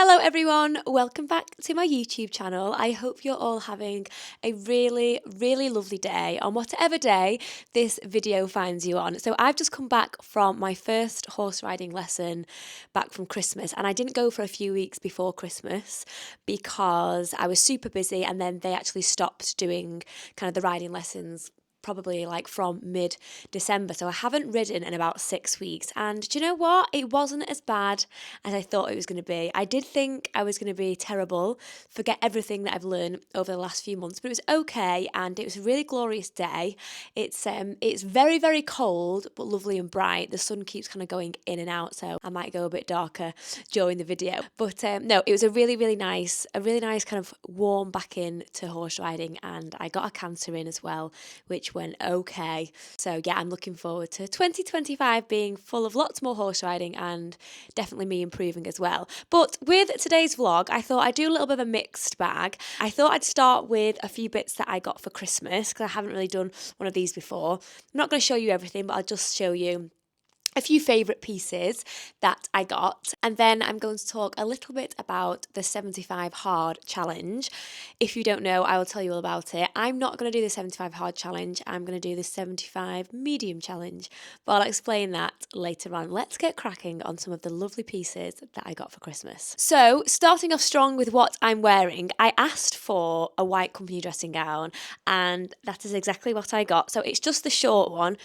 Hello everyone, welcome back to my YouTube channel. I hope you're all having a really lovely day on whatever day this video finds you on. So I've just come back from my first horse riding lesson back from Christmas, and I didn't go for a few weeks before Christmas because I was super busy, and then they actually stopped doing kind of the riding lessons probably like from mid-December, so I haven't ridden in about 6 weeks, and do you know what? It wasn't as bad as I thought it was going to be. I did think I was going to be terrible, forget everything that I've learned over the last few months, but it was okay, and it was a really glorious day. It's very cold but lovely and bright. The sun keeps kind of going in and out, so I might go a bit darker during the video, but no, it was a really nice kind of warm back in to horse riding, and I got a canter in as well, which went okay. So yeah, I'm looking forward to 2025 being full of lots more horse riding and definitely me improving as well. But with today's vlog, I thought I'd do a little bit of a mixed bag. I thought I'd start with a few bits that I got for Christmas because I haven't really done one of these before. I'm not going to show you everything, but I'll just show you a few favourite pieces that I got, and then I'm going to talk a little bit about the 75 hard challenge. If you don't know, I will tell you all about it. I'm not going to do the 75 hard challenge, I'm going to do the 75 medium challenge, but I'll explain that later on. Let's get cracking on some of the lovely pieces that I got for Christmas. So starting off strong with what I'm wearing, I asked for a white company dressing gown, and that is exactly what I got. So it's just the short one.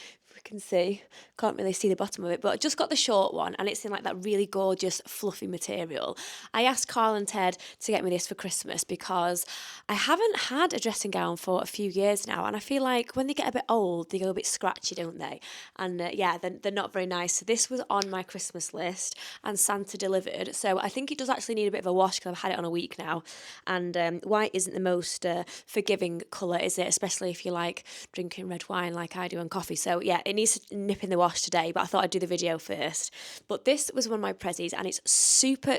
Can see, can't really see the bottom of it, but I just got the short one, and it's in like that really gorgeous fluffy material. I asked Carl and Ted to get me this for Christmas because I haven't had a dressing gown for a few years now, and I feel like when they get a bit old they go a bit scratchy, don't they? And yeah, they're not very nice. So this was on my Christmas list and Santa delivered, so I think it does actually need a bit of a wash because I've had it on a week now, and white isn't the most forgiving colour, is it, especially if you like drinking red wine like I do and coffee. So yeah, it needs to nip in the wash today, but I thought I'd do the video first. But this was one of my prezzies, and it's super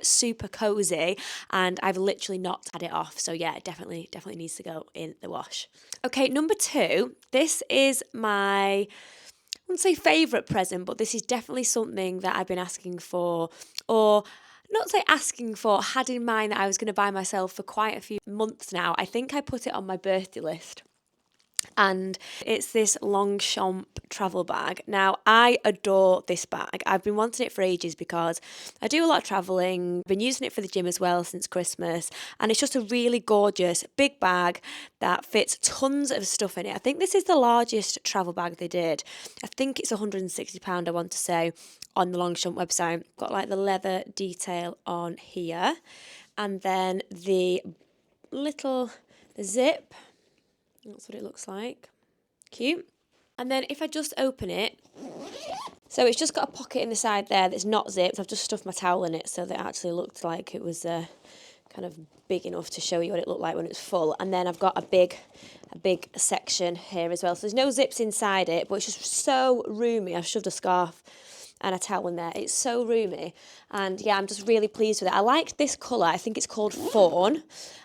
cozy, and I've literally not had it off. So yeah, it definitely needs to go in the wash. Okay, number 2. This is my, I wouldn't say favourite present, but this is definitely something that I've been asking for, or not say asking for, had in mind that I was going to buy myself for quite a few months now. I think I put it on my birthday list. And it's this Longchamp travel bag. Now, I adore this bag. I've been wanting it for ages because I do a lot of travelling. I've been using it for the gym as well since Christmas. And it's just a really gorgeous big bag that fits tons of stuff in it. I think this is the largest travel bag they did. I think it's £160, I want to say, on the Longchamp website. Got like the leather detail on here. And then the little zip. That's what it looks like. Cute. And then if I just open it, so it's just got a pocket in the side there that's not zipped. I've just stuffed my towel in it so that it actually looked like it was kind of big enough to show you what it looked like when it's full. And then I've got a big section here as well. So there's no zips inside it, but it's just so roomy. I've shoved a scarf and a towel in there. It's so roomy, and yeah, I'm just really pleased with it. I liked this colour. I think it's called Fawn,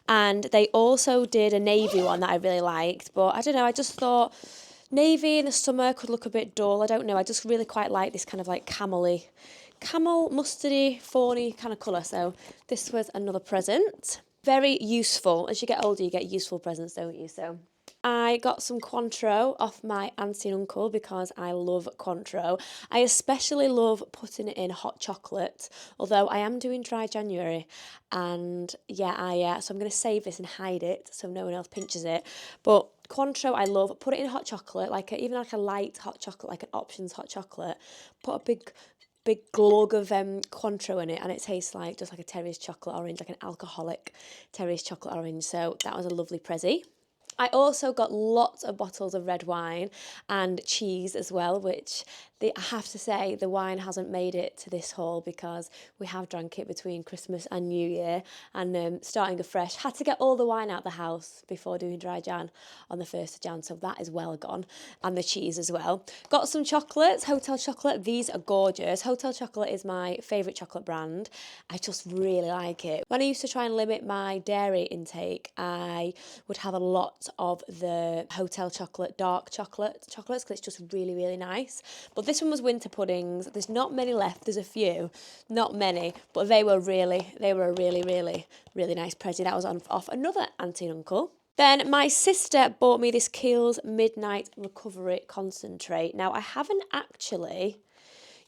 and they also did a navy one that I really liked, but I don't know, I just thought navy in the summer could look a bit dull. I don't know, I just really quite like this kind of like camel mustardy, fawny kind of colour. So this was another present. Very useful. As you get older, you get useful presents, don't you? So I got some Cointreau off my auntie and uncle because I love Cointreau. I especially love putting it in hot chocolate, although I am doing dry January, and yeah, so I'm going to save this and hide it so no one else pinches it. But Cointreau I love. Put it in hot chocolate, even like a light hot chocolate, like an options hot chocolate. Put a big glug of Cointreau in it, and it tastes like just like a Terry's chocolate orange, like an alcoholic Terry's chocolate orange. So that was a lovely prezzie. I also got lots of bottles of red wine and cheese as well, which I have to say the wine hasn't made it to this haul because we have drank it between Christmas and New Year, and starting afresh. Had to get all the wine out the house before doing dry Jan on the 1st of Jan, so that is well gone, and the cheese as well. Got some chocolates, Hotel Chocolate. These are gorgeous. Hotel Chocolate is my favourite chocolate brand. I just really like it. When I used to try and limit my dairy intake, I would have a lot of the Hotel Chocolate dark chocolates because it's just really nice. But this one was winter puddings. There's not many left. There's a few, not many, but they were a really, really nice present. That was off another auntie and uncle. Then my sister bought me this Kiehl's Midnight Recovery Concentrate. Now, I haven't actually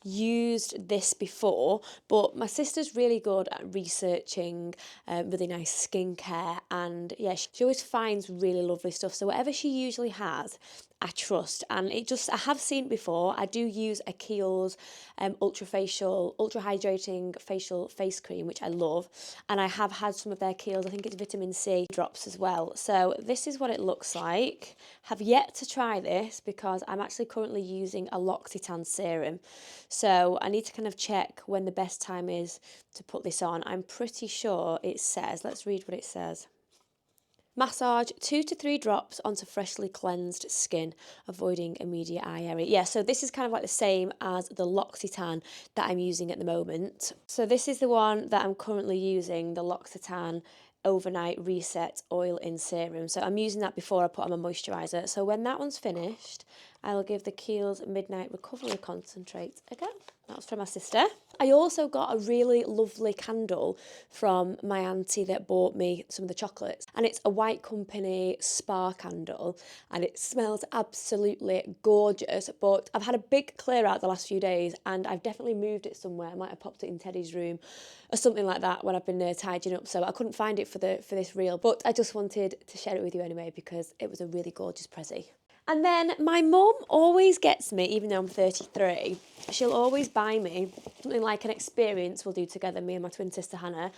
used this before, but my sister's really good at researching really nice skincare, and yeah, she always finds really lovely stuff. So whatever she usually has, I trust. And I have seen it before. I do use a Kiehl's ultra hydrating facial face cream, which I love, and I have had some of their Kiehl's, I think it's vitamin C drops as well. So this is what it looks like. Have yet to try this because I'm actually currently using a L'Occitane serum. So I need to kind of check when the best time is to put this on. I'm pretty sure it says, let's read what it says. Massage 2 to 3 drops onto freshly cleansed skin, avoiding immediate eye area. Yeah, so this is kind of like the same as the L'Occitane that I'm using at the moment. So this is the one that I'm currently using, the L'Occitane Overnight Reset Oil in Serum. So I'm using that before I put on my moisturiser. So when that one's finished, I will give the Kiehl's Midnight Recovery Concentrate a go. That was from my sister. I also got a really lovely candle from my auntie that bought me some of the chocolates. And it's a White Company spa candle. And it smells absolutely gorgeous. But I've had a big clear out the last few days, and I've definitely moved it somewhere. I might have popped it in Teddy's room or something like that when I've been tidying up. So I couldn't find it for this reel. But I just wanted to share it with you anyway because it was a really gorgeous pressie. And then my mum always gets me, even though I'm 33, she'll always buy me something like an experience we'll do together, me and my twin sister Hannah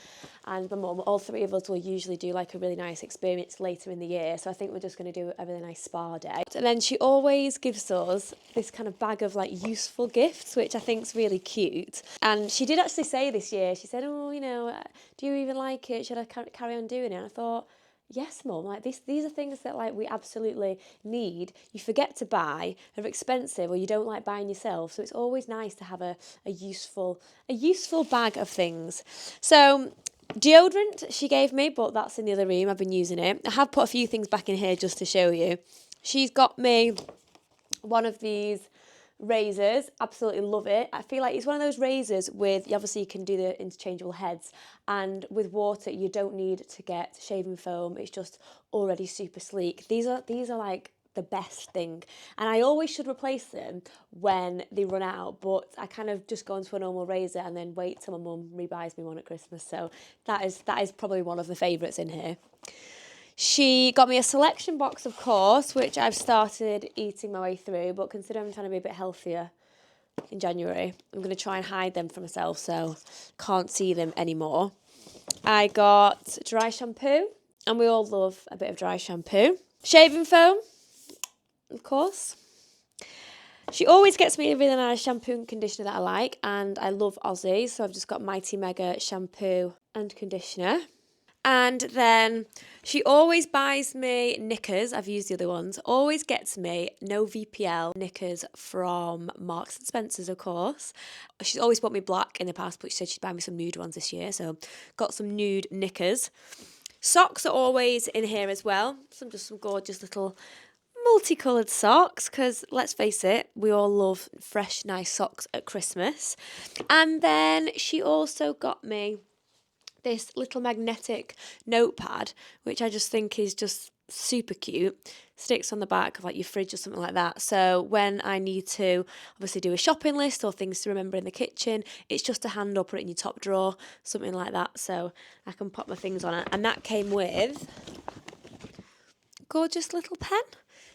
and my mum. All three of us will usually do like a really nice experience later in the year. So I think we're just going to do a really nice spa day. And then she always gives us this kind of bag of like useful gifts, which I think is really cute. And she did actually say this year, she said, oh, do you even like it? Should I carry on doing it? And I thought, yes, Mum, like these are things that like we absolutely need. You forget to buy, they're expensive, or you don't like buying yourself. So it's always nice to have a useful bag of things. So deodorant she gave me, but that's in the other room. I've been using it. I have put a few things back in here just to show you. She's got me one of these razors, absolutely love it. I feel like it's one of those razors with, obviously you can do the interchangeable heads, and with water you don't need to get shaving foam. It's just already super sleek. These are like the best thing, and I always should replace them when they run out, but I kind of just go into a normal razor and then wait till my mum rebuys me one at Christmas. So that is probably one of the favourites in here. She got me a selection box, of course, which I've started eating my way through, but considering I'm trying to be a bit healthier in January, I'm going to try and hide them from myself so can't see them anymore. I got dry shampoo, and we all love a bit of dry shampoo. Shaving foam, of course. She always gets me a really nice shampoo and conditioner that I like, and I love Aussie, so I've just got Mighty Mega shampoo and conditioner. And then she always buys me knickers. I've used the other ones. Always gets me no VPL knickers from Marks and Spencer's, of course. She's always bought me black in the past, but she said she'd buy me some nude ones this year. So got some nude knickers. Socks are always in here as well. Some gorgeous little multicoloured socks, because let's face it, we all love fresh, nice socks at Christmas. And then she also got me this little magnetic notepad, which I just think is just super cute. Sticks on the back of like your fridge or something like that. So when I need to obviously do a shopping list or things to remember in the kitchen, it's just a hand or put it in your top drawer, something like that. So I can pop my things on it. And that came with a gorgeous little pen.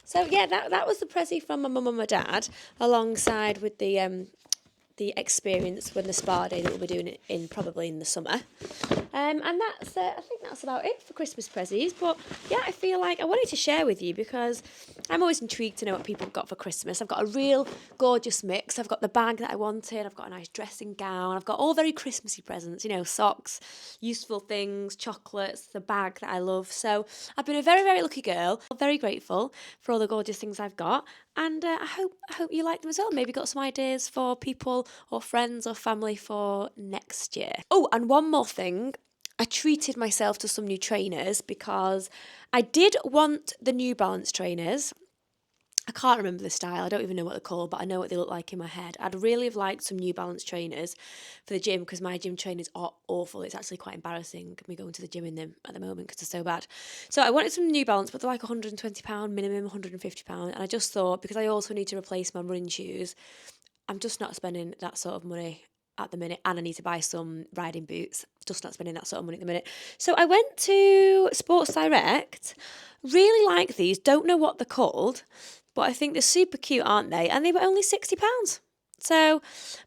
So yeah, that was the pressie from my mum and my dad, alongside with the experience when the spa day that we'll be doing it in probably in the summer. And that's I think that's about it for Christmas presents. But yeah, I feel like I wanted to share with you because I'm always intrigued to know what people have got for Christmas. I've got a real gorgeous mix. I've got the bag that I wanted. I've got a nice dressing gown. I've got all very Christmassy presents, socks, useful things, chocolates, the bag that I love. So I've been a very, very lucky girl. I'm very grateful for all the gorgeous things I've got. And I hope you like them as well. Maybe got some ideas for people or friends or family for next year. Oh, and one more thing. I treated myself to some new trainers because I did want the New Balance trainers. I can't remember the style. I don't even know what they're called, but I know what they look like in my head. I'd really have liked some New Balance trainers for the gym because my gym trainers are awful. It's actually quite embarrassing me going to the gym in them at the moment because they're so bad. So I wanted some New Balance, but they're like £120 minimum, £150. And I just thought, because I also need to replace my running shoes, I'm just not spending that sort of money at the minute, and I need to buy some riding boots. Just not spending that sort of money at the minute. So I went to Sports Direct. Really like these. Don't know what they're called, but I think they're super cute, aren't they? And they were only £60. So,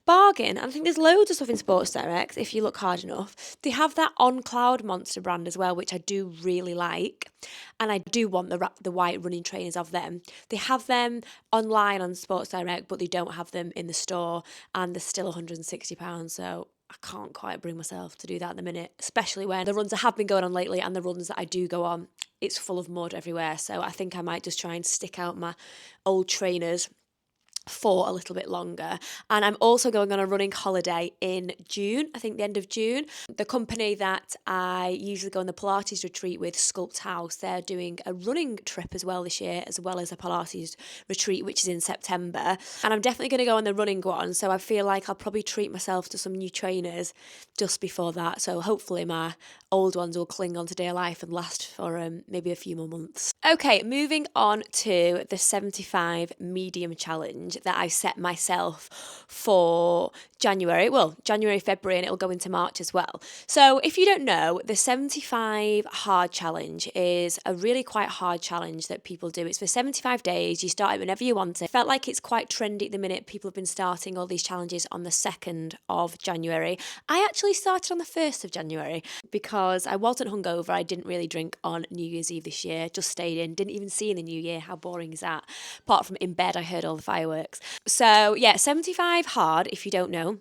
bargain. And I think there's loads of stuff in Sports Direct if you look hard enough. They have that On Cloud Monster brand as well, which I do really like. And I do want the white running trainers of them. They have them online on Sports Direct, but they don't have them in the store. And they're still £160. So, I can't quite bring myself to do that at the minute, especially when the runs that have been going on lately and the runs that I do go on, it's full of mud everywhere. So I think I might just try and stick out my old trainers for a little bit longer. And I'm also going on a running holiday in June, I think the end of June. The company that I usually go on the Pilates retreat with, Sculpt House, they're doing a running trip as well this year, as well as a Pilates retreat, which is in September. And I'm definitely going to go on the running one, so I feel like I'll probably treat myself to some new trainers just before that. So hopefully my old ones will cling on to dear life and last for maybe a few more months. Okay, moving on to the 75 medium challenge that I set myself for January, February, and it'll go into March as well. So if you don't know, the 75 hard challenge is a really quite hard challenge that people do. It's for 75 days. You start it whenever you want it. Felt like it's quite trendy at the minute. People have been starting all these challenges on the 2nd of January. I actually started on the 1st of January because I wasn't hungover. I didn't really drink on New Year's Eve this year. Just stayed in. Didn't even see in the new year. How boring is that? Apart from in bed, I heard all the fireworks. So yeah, 75 hard, if you don't know.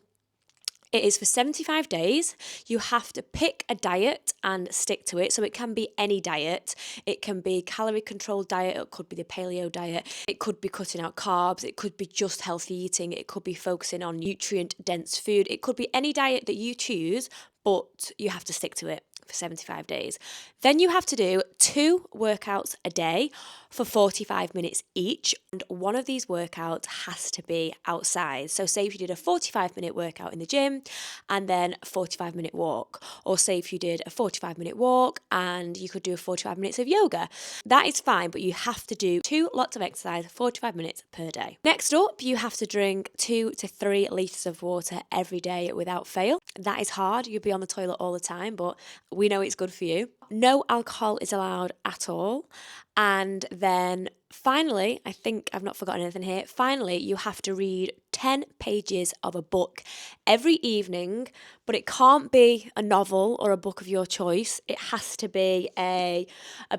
It is for 75 days. You have to pick a diet and stick to it. So it can be any diet. It can be calorie controlled diet. It could be the paleo diet. It could be cutting out carbs. It could be just healthy eating. It could be focusing on nutrient dense food. It could be any diet that you choose, but you have to stick to it for 75 days. Then you have to do 2 workouts a day for 45 minutes each. And one of these workouts has to be outside. So say if you did a 45-minute workout in the gym and then a 45-minute walk, or say if you did a 45-minute walk and you could do 45 minutes of yoga, that is fine, but you have to do 2 lots of exercise, 45 minutes per day. Next up, you have to drink 2 to 3 litres of water every day without fail. That is hard. You'll be on the toilet all the time, but we know it's good for you. No alcohol is allowed at all. And then finally, I think I've not forgotten anything here. Finally, you have to read 10 pages of a book every evening, but it can't be a novel or a book of your choice. It has to be a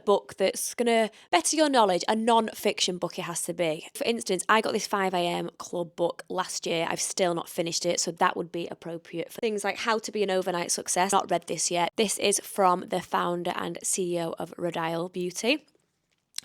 book that's going to better your knowledge, a non-fiction book it has to be. For instance, I got this 5am club book last year. I've still not finished it, so that would be appropriate for things like How to Be an Overnight Success. Not read this yet. This is from the founder and CEO of Rhode Beauty.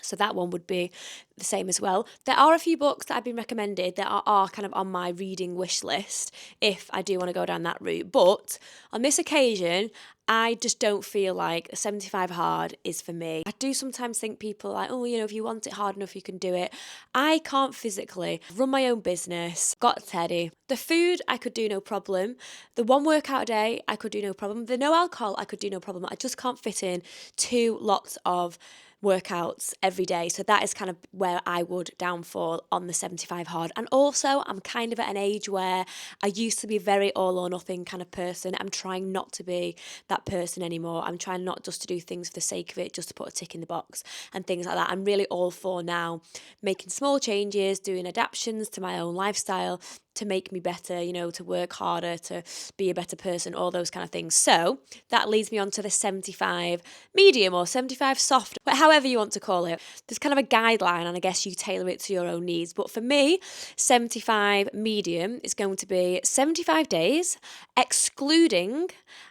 So that one would be the same as well. There are a few books that I've been recommended that are kind of on my reading wish list if I do want to go down that route. But on this occasion, I just don't feel like 75 hard is for me. I do sometimes think people are like, oh, if you want it hard enough, you can do it. I can't physically run my own business, got Teddy. The food, I could do no problem. The 1 workout a day, I could do no problem. The no alcohol, I could do no problem. I just can't fit in 2 lots of workouts every day. So that is kind of where I would downfall on the 75 hard. And also I'm kind of at an age where I used to be very all or nothing kind of person. I'm trying not to be that person anymore. I'm trying not just to do things for the sake of it, just to put a tick in the box and things like that. I'm really all for now making small changes, doing adaptations to my own lifestyle to make me better, to work harder, to be a better person, all those kind of things. So that leads me on to the 75 medium or 75 soft, but however you want to call it. There's kind of a guideline and I guess you tailor it to your own needs. But for me, 75 medium is going to be 75 days, excluding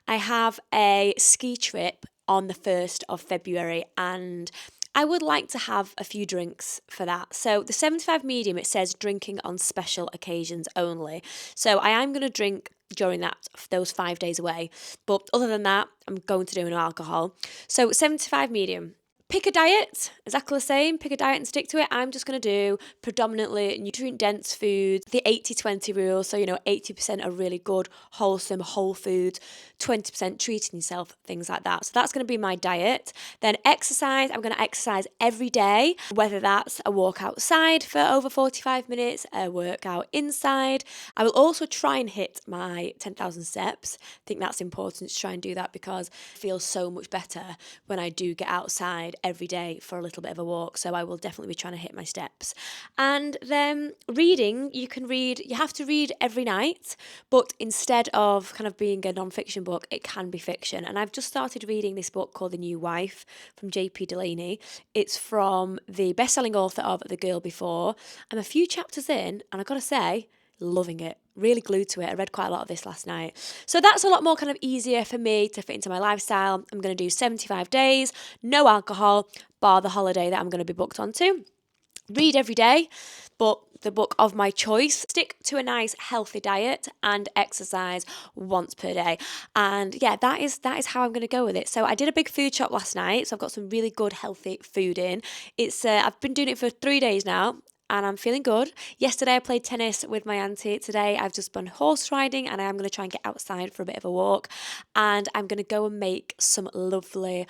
I have a ski trip on the 1st of February and I would like to have a few drinks for that. So the 75 medium, it says drinking on special occasions only. So I am going to drink during those 5 days away. But other than that, I'm going to do no alcohol. So 75 medium. Pick a diet, exactly the same, pick a diet and stick to it. I'm just going to do predominantly nutrient-dense foods, the 80-20 rule. So, 80% are really good, wholesome, whole foods, 20% treating yourself, things like that. So that's going to be my diet. Then exercise, I'm going to exercise every day, whether that's a walk outside for over 45 minutes, a workout inside. I will also try and hit my 10,000 steps. I think that's important to try and do that because I feel so much better when I do get outside every day for a little bit of a walk. So I will definitely be trying to hit my steps. And then reading, you have to read every night, but instead of kind of being a non-fiction book, it can be fiction. And I've just started reading this book called The New Wife from J.P. Delaney. It's from the best-selling author of The Girl Before. I'm a few chapters in, and I've got to say, loving it, really glued to it. I read quite a lot of this last night. So that's a lot more kind of easier for me to fit into my lifestyle. I'm going to do 75 days, no alcohol, bar the holiday that I'm going to be booked onto. Read every day, but the book of my choice. Stick to a nice healthy diet and exercise once per day. And yeah, that is how I'm going to go with it. So I did a big food shop last night, so I've got some really good healthy food in. I've been doing it for 3 days now, and I'm feeling good. Yesterday I played tennis with my auntie. Today I've just been horse riding, and I am going to try and get outside for a bit of a walk. And I'm going to go and make some lovely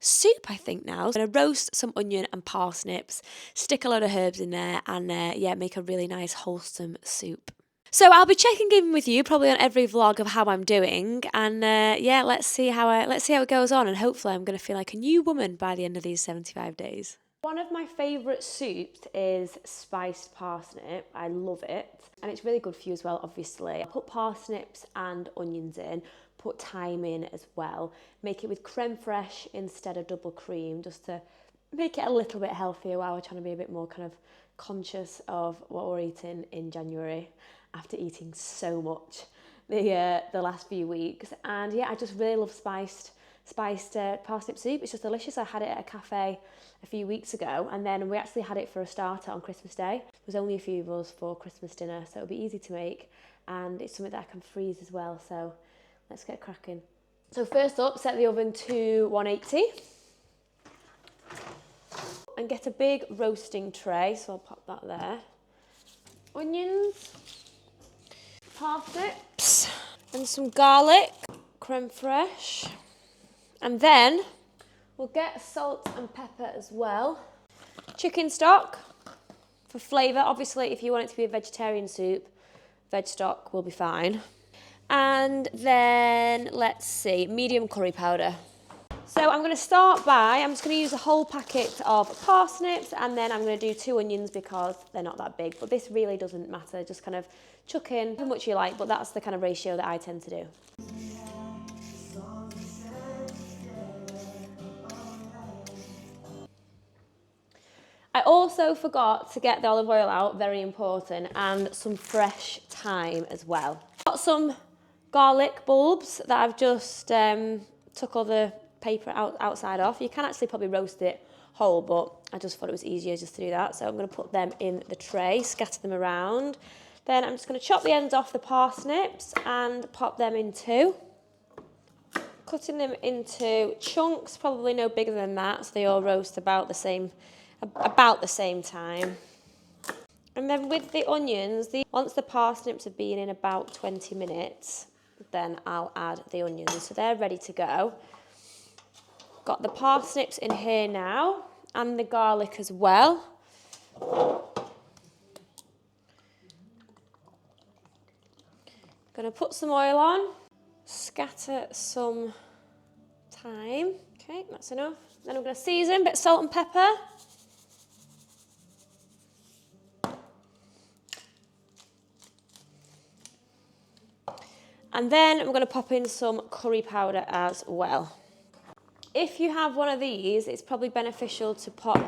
soup, I think now. I'm going to roast some onion and parsnips, stick a load of herbs in there, and make a really nice wholesome soup. So I'll be checking in with you probably on every vlog of how I'm doing, and let's see how it goes on, and hopefully I'm going to feel like a new woman by the end of these 75 days. One of my favourite soups is spiced parsnip. I love it. And it's really good for you as well, obviously. I put parsnips and onions in, put thyme in as well. Make it with creme fraiche instead of double cream, just to make it a little bit healthier while we're trying to be a bit more kind of conscious of what we're eating in January after eating so much the last few weeks. And yeah, I just really love spiced parsnip soup. It's just delicious. I had it at a cafe a few weeks ago, and then we actually had it for a starter on Christmas Day. There was only a few of us for Christmas dinner, so it'll be easy to make, and it's something that I can freeze as well. So let's get cracking. So first up, set the oven to 180 and get a big roasting tray. So I'll pop that there. Onions, parsnips, and some garlic, creme fraiche. And then we'll get salt and pepper as well. Chicken stock for flavour. Obviously, if you want it to be a vegetarian soup, veg stock will be fine. And then, let's see, medium curry powder. So I'm going to start I'm just going to use a whole packet of parsnips, and then I'm going to do 2 onions because they're not that big. But this really doesn't matter. Just kind of chuck in how much you like, but that's the kind of ratio that I tend to do. I also forgot to get the olive oil out, very important, and some fresh thyme as well. Got some garlic bulbs that I've just took all the paper outside off. You can actually probably roast it whole, but I just thought it was easier just to do that. So I'm going to put them in the tray, scatter them around. Then I'm just going to chop the ends off the parsnips and pop them in too. Cutting them into chunks, probably no bigger than that, so they all roast about the same time. And then with the onions, once the parsnips have been in about 20 minutes, then I'll add the onions. So they're ready to go. Got the parsnips in here now, and the garlic as well. Gonna put some oil on, scatter some thyme. Okay, that's enough. Then I'm gonna season, a bit of salt and pepper. And then I'm going to pop in some curry powder as well. If you have one of these, it's probably beneficial to pop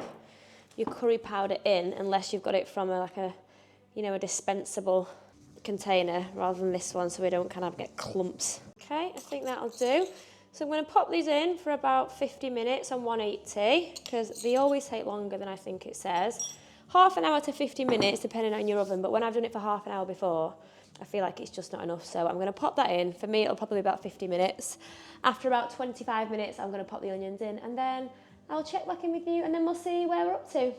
your curry powder in, unless you've got it from a dispensable container rather than this one, so we don't kind of get clumps. Okay, I think that'll do. So I'm going to pop these in for about 50 minutes on 180, because they always take longer than I think it says. Half an hour to 50 minutes, depending on your oven, but when I've done it for half an hour before, I feel like it's just not enough, so I'm going to pop that in. For me, it'll probably be about 50 minutes. After about 25 minutes, I'm going to pop the onions in, and then I'll check back in with you and then we'll see where we're up to.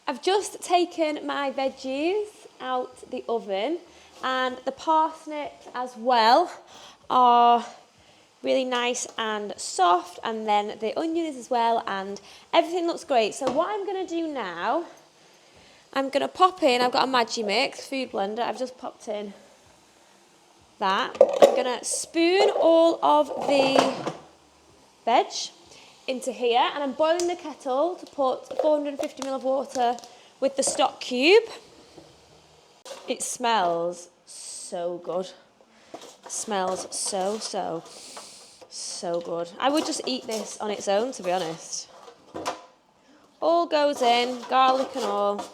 I've just taken my veggies out the oven, and the parsnips as well are really nice and soft, and then the onions as well, and everything looks great. So what I'm going to do now, I'm going to pop in, I've got a Magimix food blender, I've just popped in that. I'm going to spoon all of the veg into here, and I'm boiling the kettle to put 450 ml of water with the stock cube. It smells so good. It smells so good. I would just eat this on its own, to be honest. All goes in, garlic and all.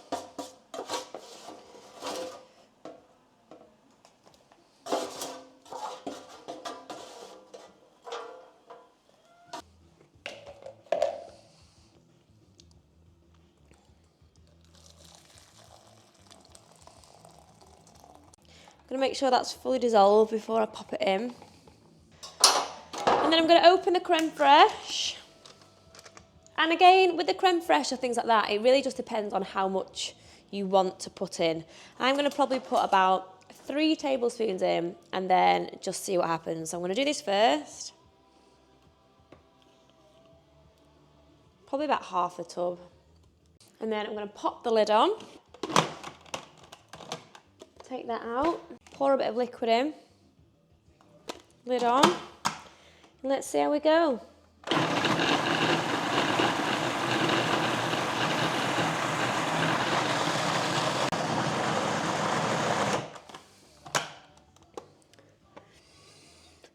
I'm going to make sure that's fully dissolved before I pop it in. And then I'm going to open the creme fraiche. And again, with the creme fraiche or things like that, it really just depends on how much you want to put in. I'm going to probably put about 3 tablespoons in and then just see what happens. So I'm going to do this first. Probably about half a tub. And then I'm going to pop the lid on. Take that out. Pour a bit of liquid in. Lid on. And let's see how we go.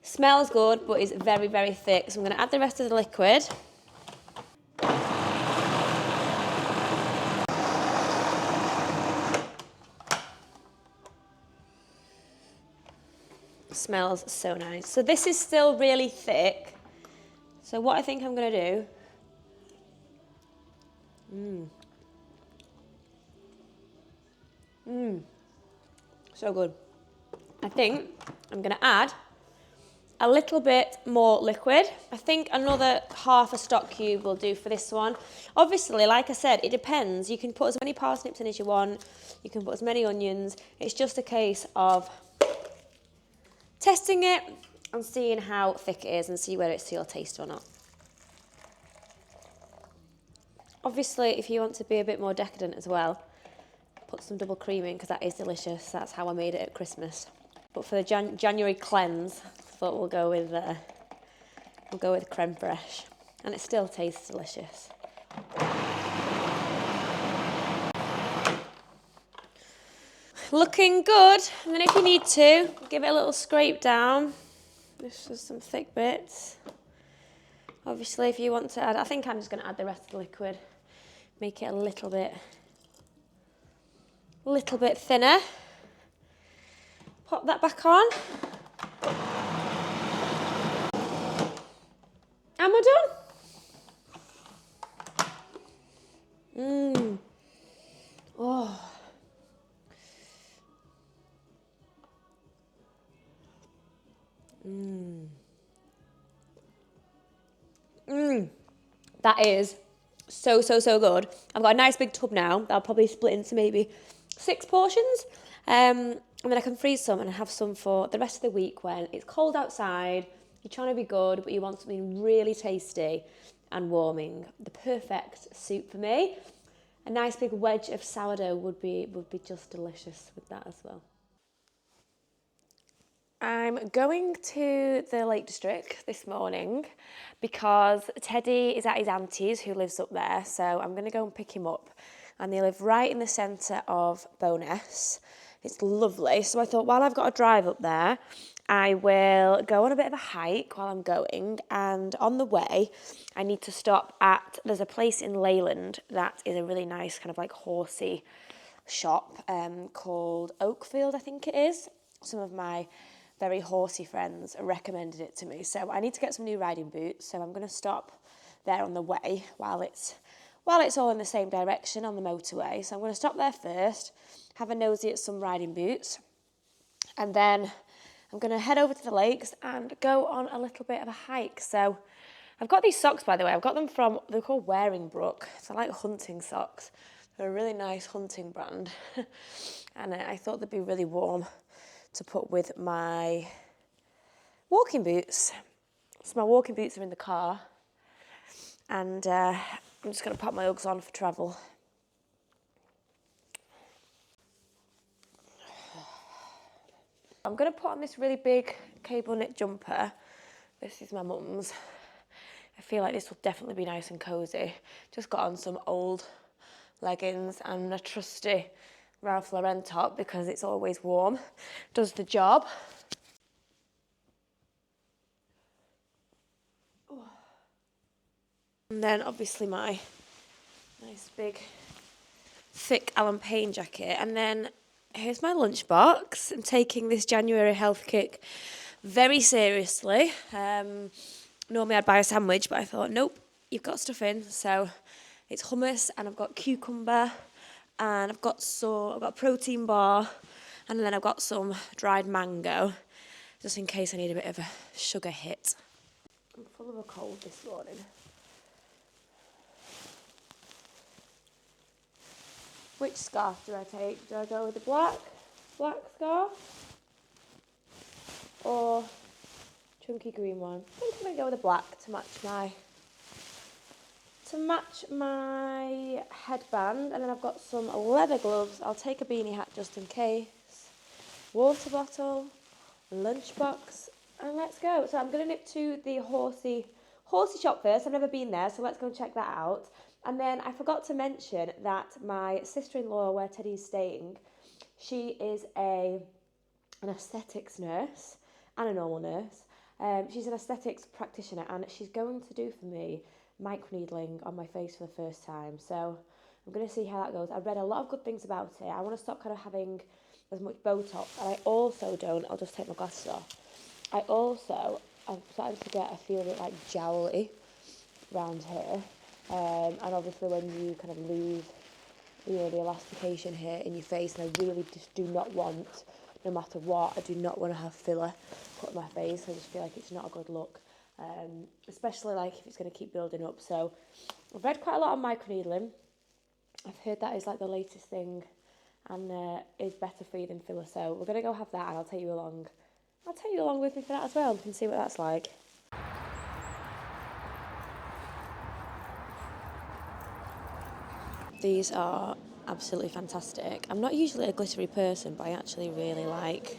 Smells good, but it's very, very thick. So I'm going to add the rest of the liquid. Smells so nice. So this is still really thick. So what I think I'm going to do... So good. I think I'm going to add a little bit more liquid. I think another half a stock cube will do for this one. Obviously, like I said, it depends. You can put as many parsnips in as you want. You can put as many onions. It's just a case of testing it and seeing how thick it is and see whether it's to your taste or not. Obviously, if you want to be a bit more decadent as well, put some double cream in because that is delicious. That's how I made it at Christmas. But for the January cleanse, I thought we'll go with creme fraiche, and it still tastes delicious. Looking good. And then if you need to, give it a little scrape down. This is some thick bits. Obviously, if you want to add, I think I'm just going to add the rest of the liquid. Make it a little bit thinner. Pop that back on. And we're done. Oh. That is so good. I've got a nice big tub now that I'll probably split into maybe 6 portions. And then I can freeze some and have some for the rest of the week when it's cold outside, you're trying to be good, but you want something really tasty and warming. The perfect soup for me. A nice big wedge of sourdough would be just delicious with that as well. I'm going to the Lake District this morning because Teddy is at his auntie's who lives up there, so I'm going to go and pick him up. And they live right in the centre of Bowness. It's lovely, so I thought while I've got a drive up there, I will go on a bit of a hike while I'm going, and on the way I need to stop at, there's a place in Leyland that is a really nice kind of like horsey shop called Oakfield, I think it is. Some of my very horsey friends recommended it to me, so I need to get some new riding boots, so I'm going to stop there on the way while it's all in the same direction on the motorway. So I'm going to stop there first, have a nosy at some riding boots, and then I'm going to head over to the lakes and go on a little bit of a hike. So I've got these socks, by the way. I've got them from, they're called Wearing Brook. They're like hunting socks. They're a really nice hunting brand. And I thought they'd be really warm to put with my walking boots. So my walking boots are in the car. And I'm just going to pop my Uggs on for travel. I'm going to put on this really big cable knit jumper. This is my mum's. I feel like this will definitely be nice and cosy. Just got on some old leggings and a trusty Ralph Lauren top because it's always warm. Does the job. And then obviously my nice big thick Alan Payne jacket. And then here's my lunchbox. I'm taking this January health kick very seriously. Normally I'd buy a sandwich, but I thought, nope, you've got stuff in. So it's hummus, and I've got cucumber, and I've got a protein bar, and then I've got some dried mango, just in case I need a bit of a sugar hit. I'm full of a cold this morning. Which scarf do I take? Do I go with the black scarf? Or chunky green one? I think I'm going to go with the black to match my headband. And then I've got some leather gloves. I'll take a beanie hat just in case. Water bottle, lunchbox, and let's go. So I'm going to nip to the horsey shop first. I've never been there, so let's go and check that out. And then I forgot to mention that my sister-in-law, where Teddy's staying, she is an aesthetics nurse and a normal nurse. She's an aesthetics practitioner, and she's going to do for me microneedling on my face for the first time. So I'm going to see how that goes. I've read a lot of good things about it. I want to stop kind of having as much Botox. And I also I'll just take my glasses off. I'm starting to get a feel a bit like jowly around here. And obviously when you kind of lose, the elastication here in your face, and I really just do not want, no matter what, I do not want to have filler put in my face. I just feel like it's not a good look, especially like if it's going to keep building up. So I've read quite a lot on microneedling. I've heard that is like the latest thing and is better for you than filler. So we're going to go have that, and I'll take you along. I'll take you along with me for that as well. You can see what that's like. These are absolutely fantastic. I'm not usually a glittery person, but I actually really like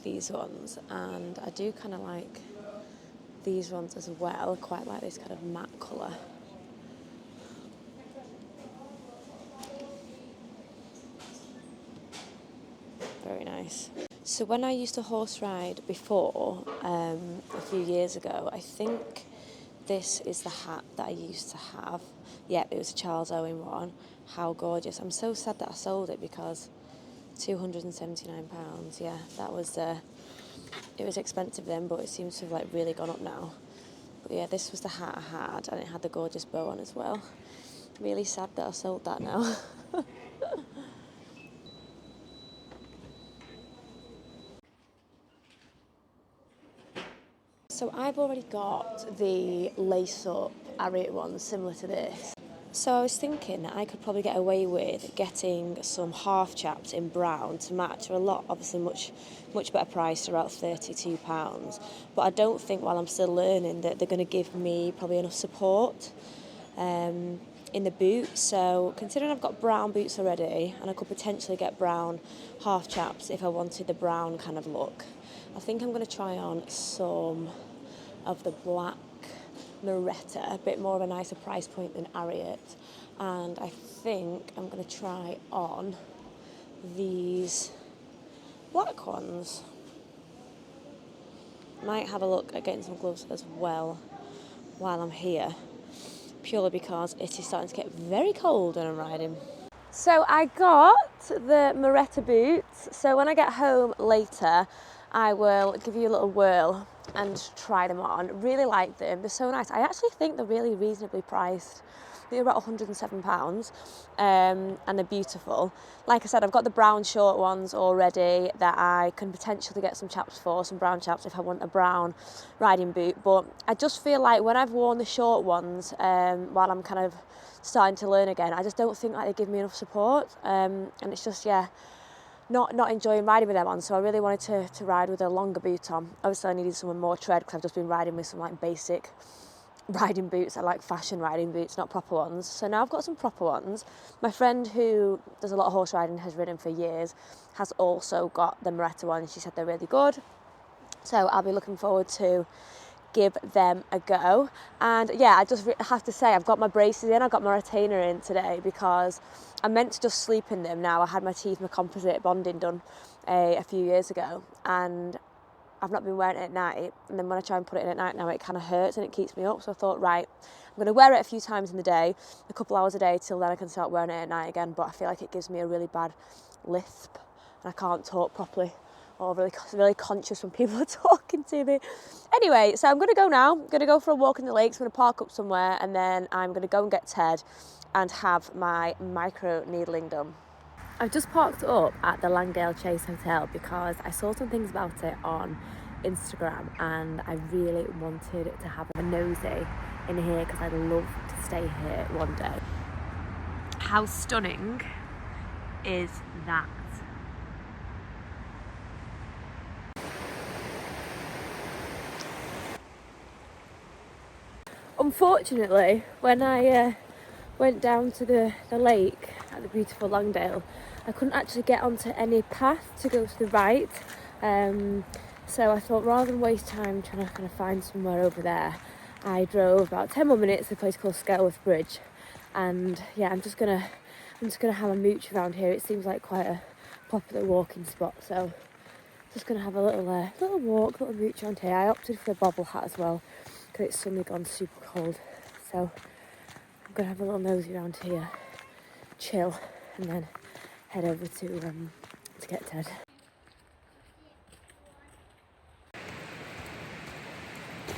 these ones, and I do kind of like these ones as well. Quite like this kind of matte colour. Very nice. So when I used to horse ride before, a few years ago, I think this is the hat that I used to have. Yep, it was a Charles Owen one. How gorgeous. I'm so sad that I sold it because £279. Yeah, that was, it was expensive then, but it seems to have like really gone up now. But yeah, this was the hat I had, and it had the gorgeous bow on as well. Really sad that I sold that now. So I've already got the lace-up Ariat ones similar to this. So I was thinking that I could probably get away with getting some half chaps in brown to match. They're a lot, obviously much better price, they're about £32. But I don't think while I'm still learning that they're going to give me probably enough support in the boot. So considering I've got brown boots already, and I could potentially get brown half chaps if I wanted the brown kind of look, I think I'm going to try on some of the black Moretta, a bit more of a nicer price point than Ariat, and I think I'm going to try on these black ones. Might have a look at getting some gloves as well while I'm here, purely because it is starting to get very cold when I'm riding. So I got the Moretta boots, so when I get home later I will give you a little whirl and try them on. Really like them. They're so nice. I actually think they're really reasonably priced. They're about £107, and they're beautiful. Like I said, I've got the brown short ones already that I can potentially get some chaps for, some brown chaps if I want a brown riding boot. But I just feel like when I've worn the short ones, while I'm kind of starting to learn again, I just don't think like they give me enough support, and it's just, yeah, not enjoying riding with them on. So I really wanted to ride with a longer boot on. Obviously I needed some more tread because I've just been riding with some like basic riding boots. I like fashion riding boots, not proper ones. So now I've got some proper ones. My friend who does a lot of horse riding, has ridden for years, has also got the Moretta ones. She said they're really good. So I'll be looking forward to give them a go. And yeah, I just have to say, I've got my braces in, I've got my retainer in today because I meant to just sleep in them now. I had my teeth, my composite bonding done a few years ago, and I've not been wearing it at night, and then when I try and put it in at night now, it kind of hurts and it keeps me up. So I thought, right, I'm going to wear it a few times in the day, a couple hours a day, till then I can start wearing it at night again. But I feel like it gives me a really bad lisp and I can't talk properly, or really conscious when people are talking to me. Anyway, so I'm going to go now. I'm going to go for a walk in the lakes. I'm going to park up somewhere, and then I'm going to go and get Ted and have my micro needling done. I've just parked up at the Langdale Chase Hotel because I saw some things about it on Instagram and I really wanted to have a nosy in here because I'd love to stay here one day. How stunning is that? Unfortunately, when I went down to the lake at the beautiful Langdale, I couldn't actually get onto any path to go to the right, so I thought rather than waste time trying to kind of find somewhere over there, I drove about 10 more minutes to a place called Skelworth Bridge. And yeah, I'm just gonna have a mooch around here. It seems like quite a popular walking spot, so just gonna have a little walk, little mooch around here. I opted for a bobble hat as well because it's suddenly gone super cold, so I'm gonna have a little nosy around here, chill, and then head over to get Ted.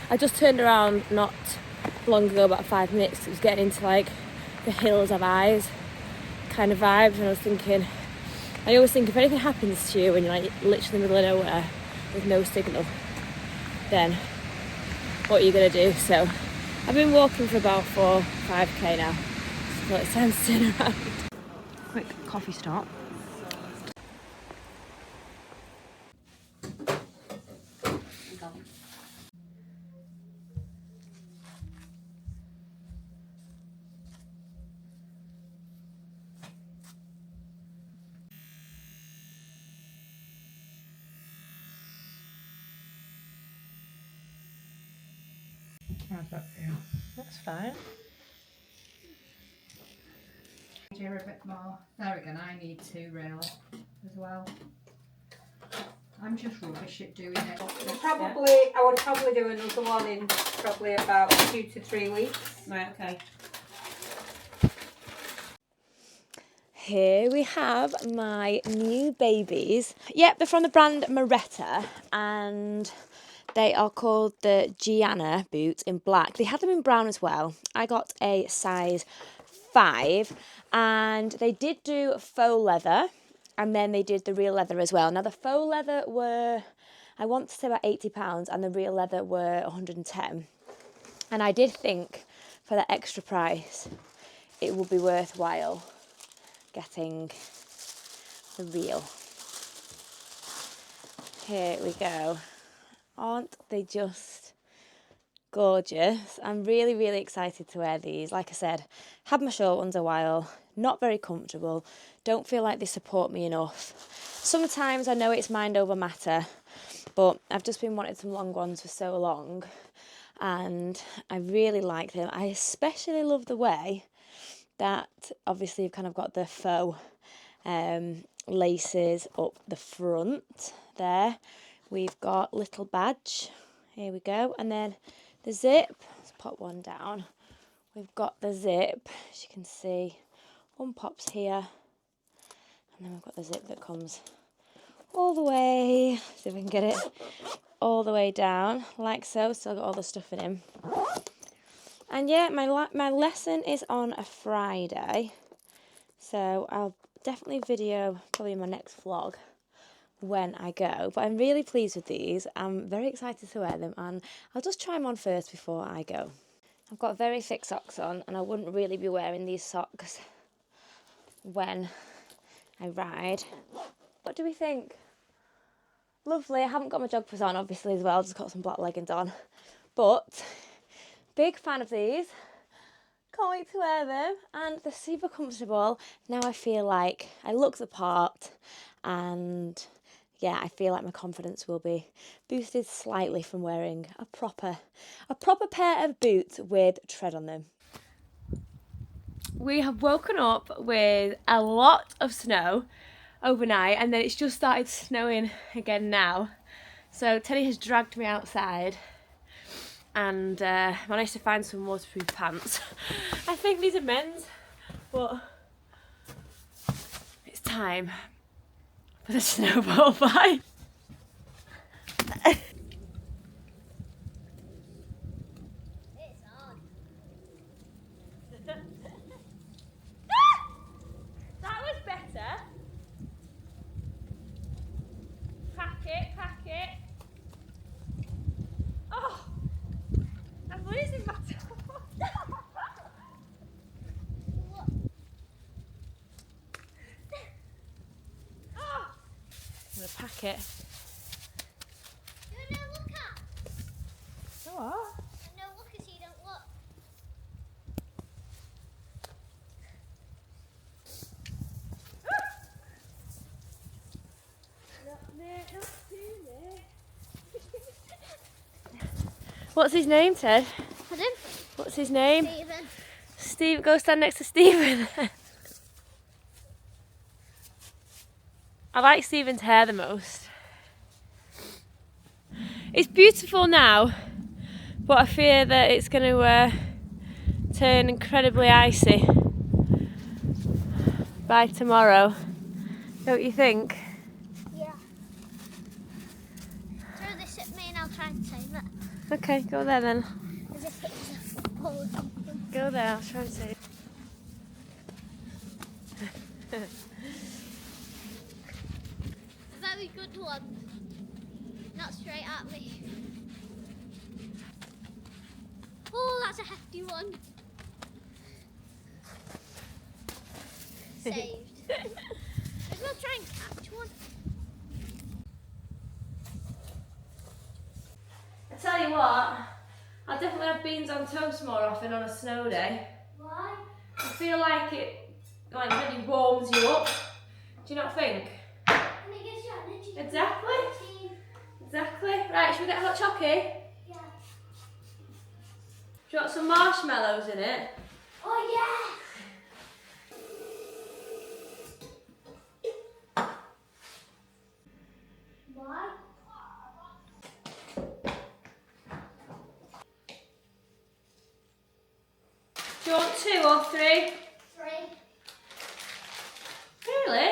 I just turned around not long ago, about 5 minutes. It was getting into like the hills of eyes kind of vibes, and I always think if anything happens to you and you're like literally in the middle of nowhere with no signal, then what are you gonna do? So I've been walking for about 5k now, so it's time to turn around. Quick coffee stop. How's that feel? That's fine. Here a bit more. There again, I need to really as well. I'm just rubbish at doing it. I would probably do another one in probably about 2 to 3 weeks. Right, okay. Here we have my new babies. Yep, they're from the brand Moretta, and they are called the Gianna boots in black. They had them in brown as well. I got a size 5, and they did do faux leather, and then they did the real leather as well. Now the faux leather were, I want to say about £80, and the real leather were 110. And I did think for that extra price, it would be worthwhile getting the real. Here we go. Aren't they just gorgeous? I'm really, really excited to wear these. Like I said, had my short ones a while, not very comfortable, don't feel like they support me enough. Sometimes I know it's mind over matter, but I've just been wanting some long ones for so long, and I really like them. I especially love the way that obviously you've kind of got the faux laces up the front there. We've got little badge, here we go, and then the zip, let's pop one down. We've got the zip, as you can see, one pops here, and then we've got the zip that comes all the way, see if we can get it all the way down, like so. Still got all the stuff in him. And yeah, my lesson is on a Friday. So I'll definitely video probably in my next vlog when I go. But I'm really pleased with these. I'm very excited to wear them, and I'll just try them on first before I go. I've got very thick socks on, and I wouldn't really be wearing these socks when I ride. What do we think? Lovely. I haven't got my joggers on, obviously, as well. Just got some black leggings on. But big fan of these. Can't wait to wear them, and they're super comfortable. Now I feel like I look the part, and yeah, I feel like my confidence will be boosted slightly from wearing a proper pair of boots with tread on them. We have woken up with a lot of snow overnight, and then it's just started snowing again now. So Teddy has dragged me outside and managed to find some waterproof pants. I think these are men's, but it's time for the snowball fight. It's on. That was better. Pack it. Oh, I'm losing my top. Oh, I'm gonna pack it. You no look at. So what? No look at so you don't look. What's his name, Ted? Pardon? What's his name? Stephen. Steve, go stand next to Stephen. I like Stephen's hair the most. It's beautiful now, but I fear that it's going to turn incredibly icy by tomorrow. Don't you think? Yeah. Throw this at me and I'll try and save it. Okay, go there then. As if it was a football or something. Go there, I'll try and save. A very good one. Not straight at me. Oh, that's a hefty one. Saved. Maybe I'll try and catch one. I tell you what, I'll definitely have beans on toast more often on a snow day. Why? I feel like it really warms you up. Do you not think? And it gives you energy. Exactly. Protein. Exactly. Right, should we get a hot chocolate? Yeah. Do you want some marshmallows in it? Oh yeah. Why? Do you want 2 or 3? 3. Really?